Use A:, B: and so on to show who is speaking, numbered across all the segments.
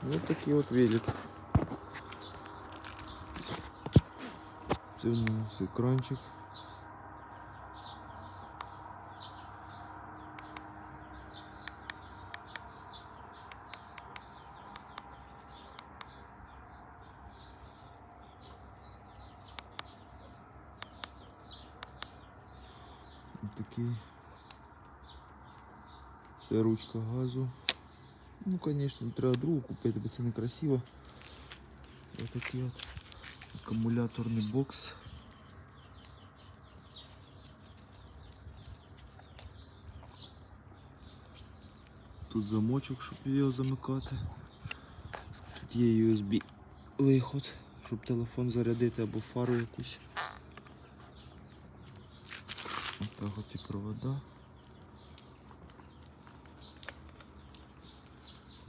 A: Ось такий от велик. Це у нас екранчик. Ось такий. Це ручка газу. Ну, звісно, треба другу купити, бо це не красиво. Ось такий от акумуляторний бокс. Тут замочок, щоб його замикати. Тут є USB виход, щоб телефон зарядити або фару якусь. Ось так оці провода.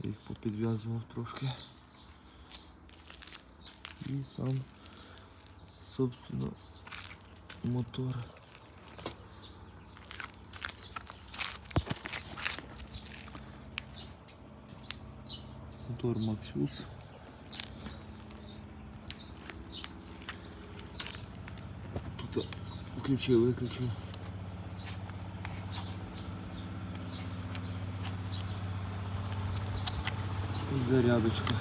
A: Я їх попідв'язував трошки. І сам, собственно, мотор. Мотор Maxus. Тут включив-виключив. І зарядочка.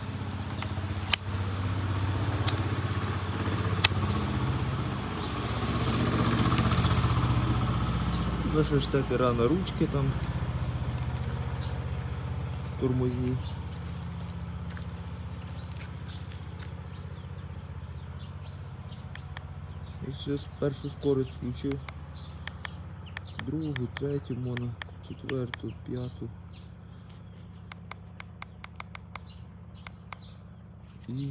A: Наші штекера на ручки там тормозні. І все, першу скорость включив, другу, третю, можна, четверту, п'яту. І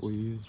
A: ой-ой-ой.